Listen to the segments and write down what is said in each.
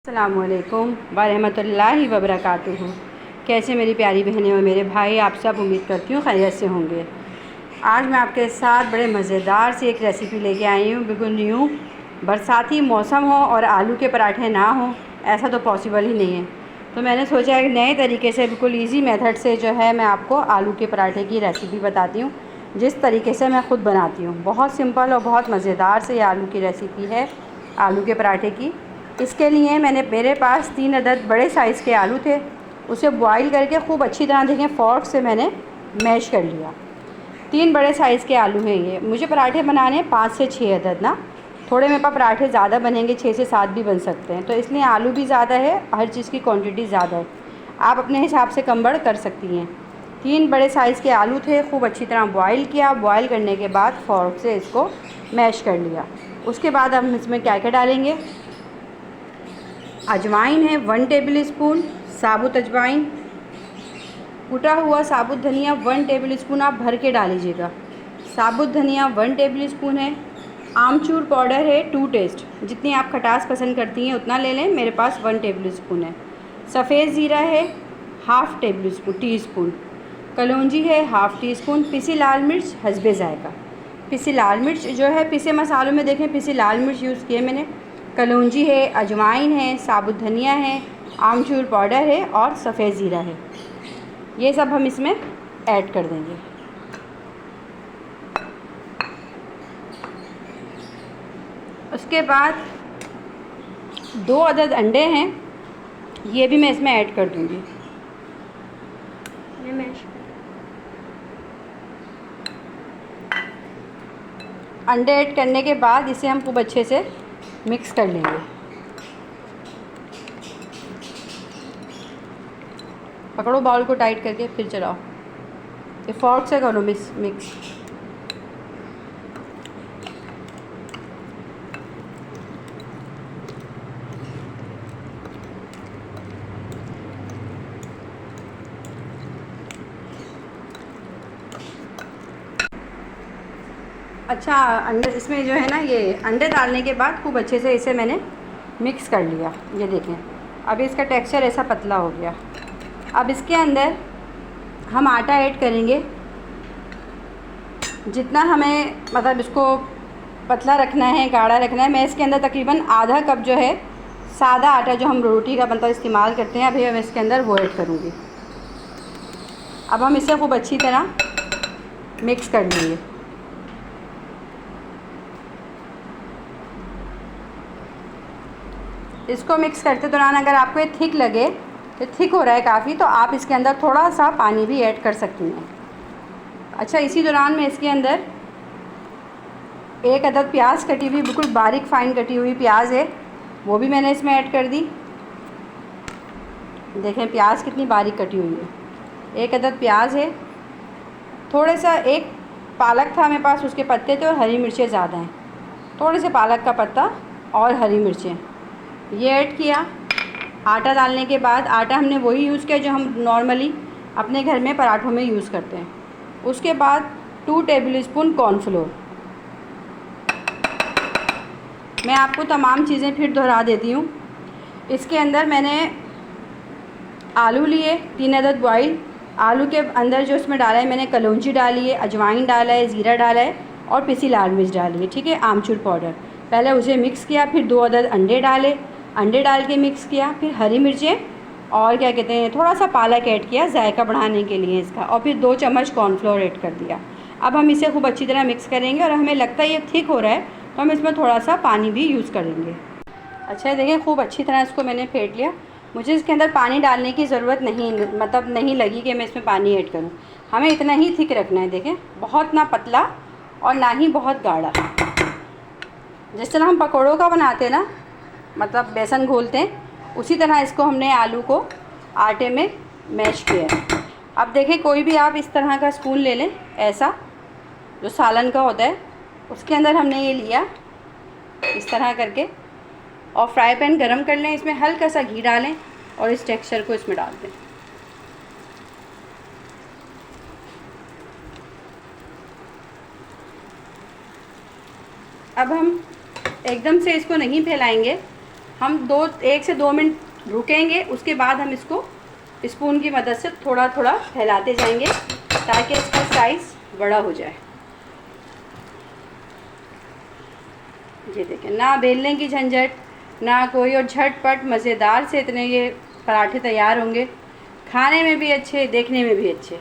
अस्सलामुअलैकुम वरहमतुल्लाहि वबरकातुहू। कैसे मेरी प्यारी बहनें और मेरे भाई, आप सब उम्मीद करती हूँ खैरियत से होंगे। आज मैं आपके साथ बड़े मज़ेदार सी एक रेसिपी लेके आई हूँ। बिल्कुल न्यू, बरसाती मौसम हो और आलू के पराठे ना हो, ऐसा तो पॉसिबल ही नहीं है। तो मैंने सोचा एक नए तरीके से, बिल्कुल ईजी मेथड से जो है मैं आपको आलू के पराठे की रेसिपी बताती हूँ, जिस तरीके से मैं ख़ुद बनाती हूँ। बहुत सिंपल और बहुत मज़ेदार से ये आलू की रेसिपी है, आलू के पराठे की। इसके लिए मेरे पास 3 अदद बड़े साइज़ के आलू थे। उसे बॉईल करके खूब अच्छी तरह देखें फ़ोर्क से मैंने मैश कर लिया। 3 बड़े साइज़ के आलू हैं ये। मुझे पराठे बनाने 5 से 6 अदद ना, थोड़े मेरे पास पराठे ज़्यादा बनेंगे, 6 से 7 भी बन सकते हैं। तो इसलिए आलू भी ज़्यादा है, हर चीज़ की क्वांटिटी ज़्यादा है, आप अपने हिसाब से कम बढ़ कर सकती हैं। 3 बड़े साइज़ के आलू थे, खूब अच्छी तरह बॉईल किया। बॉईल करने के बाद फ़ोर्क से इसको मैश कर लिया। उसके बाद हम इसमें क्या क्या डालेंगे, अजवाइन है 1 टेबल स्पून, साबुत अजवाइन, कुटा हुआ साबुत धनिया 1 टेबल स्पून आप भर के डालीजिएगा। साबुत धनिया 1 टेबल स्पून है। आमचूर पाउडर है 2 टेस्ट, जितनी आप खटास पसंद करती हैं उतना ले लें, मेरे पास 1 टेबल स्पून है। सफ़ेद ज़ीरा है half tablespoon teaspoon. कलौंजी है हाफ़ टी स्पून। पिसी लाल मिर्च हस्बे ज़ायक़ा। पिसी लाल मिर्च जो है, पिसे मसालों में देखें पिसी लाल मिर्च यूज़ किए मैंने। कलौंजी है, अजवाइन है, साबुत धनिया है, आमचूर पाउडर है और सफ़ेद ज़ीरा है। ये सब हम इसमें ऐड कर देंगे। उसके बाद 2 अदद अंडे हैं, ये भी मैं इसमें ऐड कर दूँगी। अंडे ऐड करने के बाद इसे हम खूब अच्छे से मिक्स कर लेंगे। पकड़ो बाउल को टाइट करके, फिर चलाओ, ये फोर्क से करो मिक्स। अच्छा, अंडे इसमें जो है ना, ये अंडे डालने के बाद खूब अच्छे से इसे मैंने मिक्स कर लिया। ये देखें, अब इसका टेक्सचर ऐसा पतला हो गया। अब इसके अंदर हम आटा ऐड करेंगे, जितना हमें मतलब इसको पतला रखना है, गाढ़ा रखना है। मैं इसके अंदर तकरीबन आधा कप जो है सादा आटा जो हम रोटी का बनता इस्तेमाल करते हैं, अभी हम इसके अंदर वो ऐड करूँगी। अब हम इसे खूब अच्छी तरह मिक्स कर लेंगे। इसको मिक्स करते दौरान अगर आपको ये थिक लगे, तो थिक हो रहा है काफ़ी, तो आप इसके अंदर थोड़ा सा पानी भी ऐड कर सकती हैं। अच्छा, इसी दौरान मैं इसके अंदर 1 अदद प्याज कटी हुई, बिल्कुल बारीक फ़ाइन कटी हुई प्याज है, वो भी मैंने इसमें ऐड कर दी। देखें प्याज कितनी बारीक कटी हुई है। 1 अदद प्याज है। थोड़े सा एक पालक था मेरे पास, उसके पत्ते थे, और हरी मिर्चें ज़्यादा हैं, थोड़े से पालक का पत्ता और हरी मिर्चें ये ऐड किया। आटा डालने के बाद, आटा हमने वही यूज़ किया जो हम नॉर्मली अपने घर में पराठों में यूज़ करते हैं। उसके बाद 2 टेबल स्पून कॉर्नफ्लोर। मैं आपको तमाम चीज़ें फिर दोहरा देती हूँ। इसके अंदर मैंने आलू लिए 3 अदद बॉयल। आलू के अंदर जो इसमें डाला है, मैंने कलौंजी डाली है, अजवाइन डाला है, ज़ीरा डाला है और पिसी लाल मिर्च डाली है, ठीक है, आमचूर पाउडर। पहले उसे मिक्स किया, फिर 2 अदद अंडे डाले, अंडे डाल के मिक्स किया, फिर हरी मिर्चें और क्या कहते हैं, थोड़ा सा पालक ऐड किया जायका बढ़ाने के लिए इसका, और फिर 2 चम्मच कॉर्नफ्लोर ऐड कर दिया। अब हम इसे खूब अच्छी तरह मिक्स करेंगे, और हमें लगता है ये थिक हो रहा है तो हम इसमें थोड़ा सा पानी भी यूज़ करेंगे। अच्छा, देखिए खूब अच्छी तरह इसको मैंने फेंट लिया। मुझे इसके अंदर पानी डालने की ज़रूरत नहीं, मतलब नहीं लगी कि मैं इसमें पानी ऐड करूँ। हमें इतना ही थिक रखना है, देखें, बहुत ना पतला और ना ही बहुत गाढ़ा। जिस तरह हम पकौड़ों का बनाते हैं ना, मतलब बेसन घोलते हैं, उसी तरह इसको हमने आलू को आटे में मैश किया है। अब देखें, कोई भी आप इस तरह का स्पून ले लें, ऐसा जो सालन का होता है, उसके अंदर हमने ये लिया इस तरह करके, और फ्राई पैन गरम कर लें, इसमें हल्का सा घी डालें और इस टेक्सचर को इसमें डाल दें। अब हम एकदम से इसको नहीं फैलाएंगे, हम 1 से 2 मिनट रुकेंगे। उसके बाद हम इसको स्पून की मदद से थोड़ा थोड़ा फैलाते जाएंगे ताकि इसका साइज़ बड़ा हो जाए। ये देखें, ना बेलने की झंझट ना कोई, और झटपट मज़ेदार से इतने ये पराठे तैयार होंगे, खाने में भी अच्छे, देखने में भी अच्छे।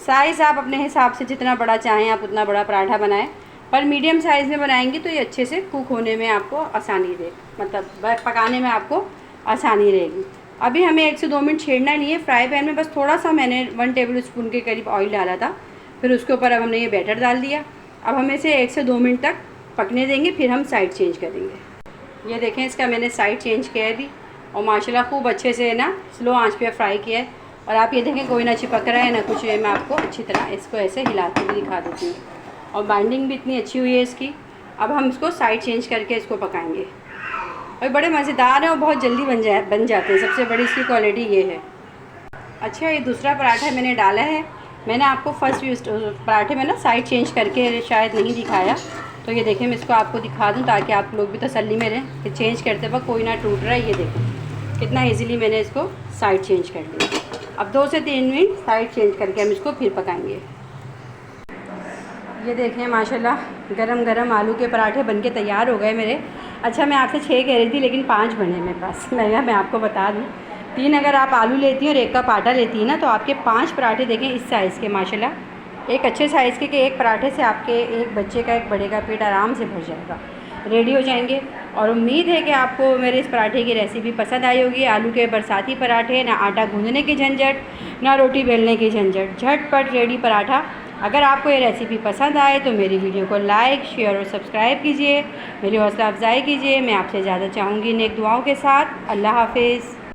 साइज़ आप अपने हिसाब से जितना बड़ा चाहें आप उतना बड़ा पराठा बनाएं, पर मीडियम साइज़ में बनाएंगे तो ये अच्छे से कुक होने में आपको आसानी रहे, मतलब पकाने में आपको आसानी रहेगी। अभी हमें 1 से 2 मिनट छेड़ना नहीं है। फ्राई पैन में बस थोड़ा सा मैंने 1 टेबल स्पून के करीब ऑयल डाला था, फिर उसके ऊपर अब हमने ये बैटर डाल दिया। अब हम इसे 1 से 2 मिनट तक पकने देंगे, फिर हम साइड चेंज करेंगे। ये देखें, इसका मैंने साइड चेंज किया है अभी, और माशाल्लाह खूब अच्छे से ना स्लो आंच पे फ्राई किया है। और आप ये देखें, कोई ना चिपक रहा है ना कुछ, मैं आपको अच्छी तरह इसको ऐसे हिलाते हुए दिखा देती हूँ, और बाइंडिंग भी इतनी अच्छी हुई है इसकी। अब हम इसको साइड चेंज करके इसको पकाएंगे, और बड़े मज़ेदार हैं और बहुत जल्दी बन जाते हैं। सबसे बड़ी इसकी क्वालिटी ये है। अच्छा, ये दूसरा पराठा मैंने डाला है। मैंने आपको फर्स्ट पराठे में ना साइड चेंज करके शायद नहीं दिखाया, तो ये देखें, मैं इसको आपको दिखा दूं ताकि आप लोग भी तसल्ली में रहें कि चेंज करते वक्त कोई ना टूट रहा है। ये देखें कितना इजीली मैंने इसको साइड चेंज कर लिया। अब 2 से 3 मिनट साइड चेंज करके हम इसको फिर पकाएंगे। ये देखें, माशाल्लाह गरम गरम आलू के पराठे बनके तैयार हो गए मेरे। अच्छा, मैं आपसे 6 कह रही थी लेकिन 5 बने मेरे पास। मैं आपको बता दूँ, 3 अगर आप आलू लेती हैं और 1 कप आटा लेती हैं ना, तो आपके 5 पराठे देखें इस साइज़ के, माशाल्लाह एक अच्छे साइज़ के, कि एक पराठे से आपके एक बच्चे का, एक बड़े का पेट आराम से भर जाएगा, रेडी हो जाएंगे। और उम्मीद है कि आपको मेरे इस पराठे की रेसिपी पसंद आई होगी। आलू के बरसाती पराठे, ना आटा गूंदने की झंझट ना रोटी बेलने की झंझट, झटपट रेडी पराठा। अगर आपको ये रेसिपी पसंद आए तो मेरी वीडियो को लाइक, शेयर और सब्सक्राइब कीजिए, मेरी हौसला अफजाई कीजिए। मैं आपसे ज़्यादा चाहूँगी नेक दुआओं के साथ। अल्लाह हाफिज़।